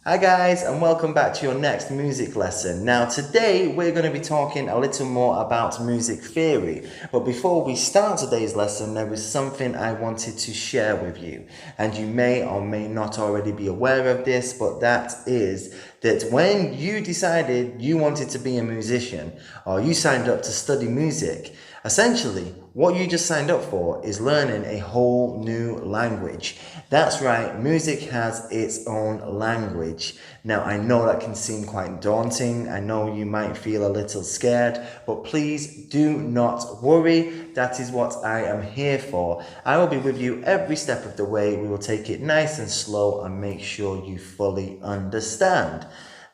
Hi guys, and welcome back to your next music lesson. Now today we're going to be talking a little more about music theory, but before we start today's lesson there is something I wanted to share with you, and you may or may not already be aware of this, but that is that when you decided you wanted to be a musician or you signed up to study music, essentially what you just signed up for is learning a whole new language. That's right, music has its own language. Now, I know that can seem quite daunting. I know you might feel a little scared, but please do not worry. That is what I am here for. I will be with you every step of the way. We will take it nice and slow and make sure you fully understand.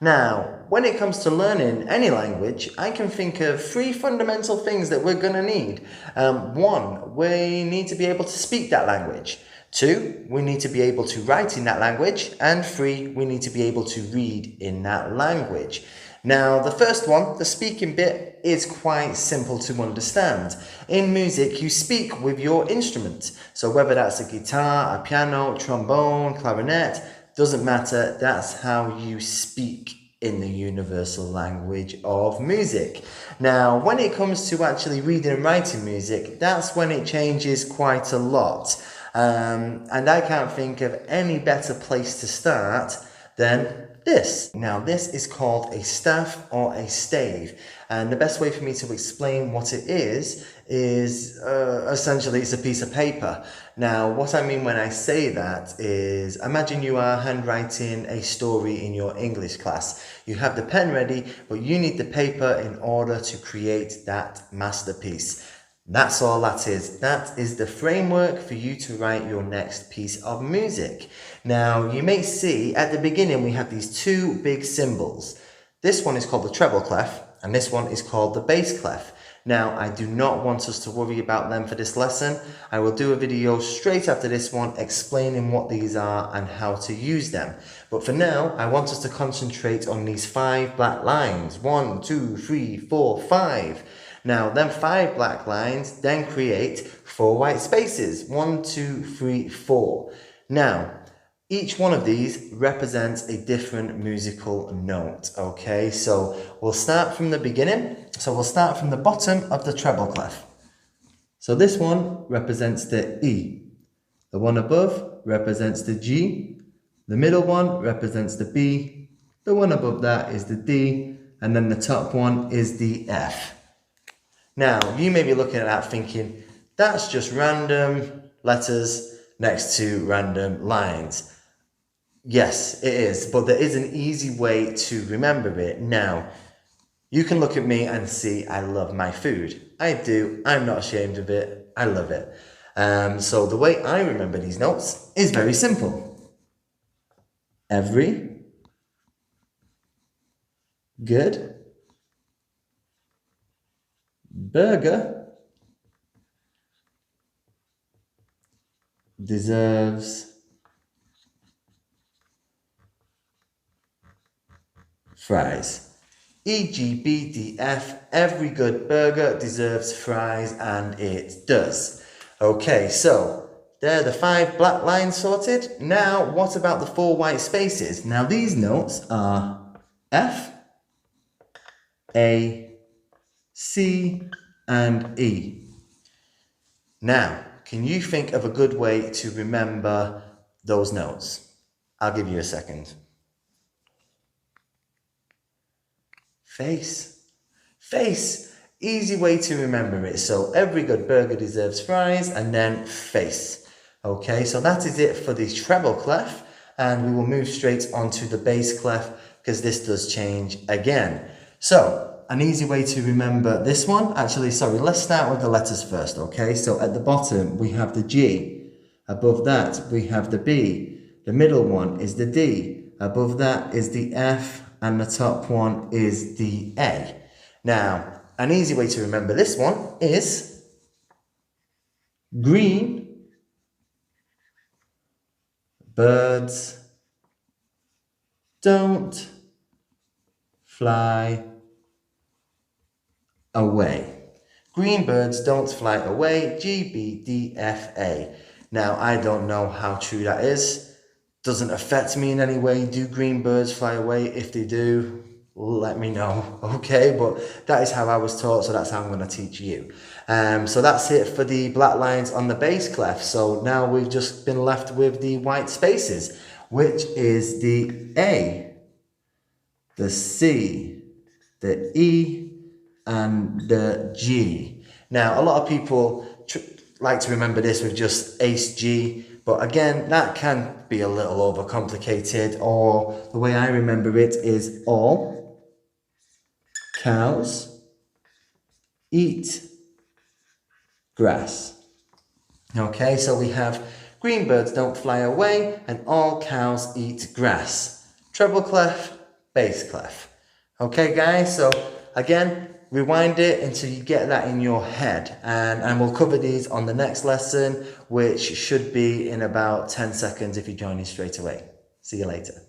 Now, when it comes to learning any language, I can think of three fundamental things that we're going to need. One, we need to be able to speak that language. Two, we need to be able to write in that language. And three, we need to be able to read in that language. Now, the first one, the speaking bit, is quite simple to understand. In music, you speak with your instrument. So whether that's a guitar, a piano, trombone, clarinet, doesn't matter, that's how you speak in the universal language of music. Now, when it comes to actually reading and writing music, that's when it changes quite a lot. And I can't think of any better place to start than this. Now, this is called a staff or a stave. And the best way for me to explain what it is essentially it's a piece of paper. Now, what I mean when I say that is, imagine you are handwriting a story in your English class. You have the pen ready, but you need the paper in order to create that masterpiece. That's all that is. That is the framework for you to write your next piece of music. Now, you may see at the beginning we have these two big cymbals. This one is called the treble clef, and this one is called the bass clef. Now, I do not want us to worry about them for this lesson. I will do a video straight after this one explaining what these are and how to use them. But for now, I want us to concentrate on these 5 black lines. 1, 2, 3, 4, 5. Now, then 5 black lines then create 4 white spaces. 1, 2, 3, 4. Now, each one of these represents a different musical note, okay? So we'll start from the beginning. So we'll start from the bottom of the treble clef. So this one represents the E. The one above represents the G. The middle one represents the B. The one above that is the D. And then the top one is the F. Now, you may be looking at that thinking, that's just random letters next to random lines. Yes, it is, but there is an easy way to remember it. Now, you can look at me and see I love my food. I do. I'm not ashamed of it. I love it. So the way I remember these notes is very simple. Every good burger deserves fries. EGBDF, every good burger deserves fries, and it does. Okay, so there are the 5 black lines sorted. Now, what about the 4 white spaces? Now, these notes are F, A, C, and E. Now, can you think of a good way to remember those notes? I'll give you a second. Face. Face. Easy way to remember it. So every good burger deserves fries, and then face. Okay, so that is it for the treble clef, and we will move straight onto the bass clef because this does change again. So an easy way to remember this one, actually, sorry, let's start with the letters first, okay? So at the bottom we have the G, above that we have the B, the middle one is the D, above that is the F, and the top one is the A. Now, an easy way to remember this one is green birds don't fly away. Green birds don't fly away, GBDFA. Now, I don't know how true that is. Doesn't affect me in any way. Do green birds fly away? If they do, let me know, okay? But that is how I was taught, so that's how I'm going to teach you. So that's it for the black lines on the bass clef. So now we've just been left with the white spaces, which is the A, the C, the E, and the G. Now, a lot of people like to remember this with just Ace G, but again, that can be a little overcomplicated, or the way I remember it is all cows eat grass. Okay, so we have green birds don't fly away and all cows eat grass. Treble clef, bass clef. Okay guys, so again, rewind it until you get that in your head, and we'll cover these on the next lesson, which should be in about 10 seconds if you join me straight away. See you later.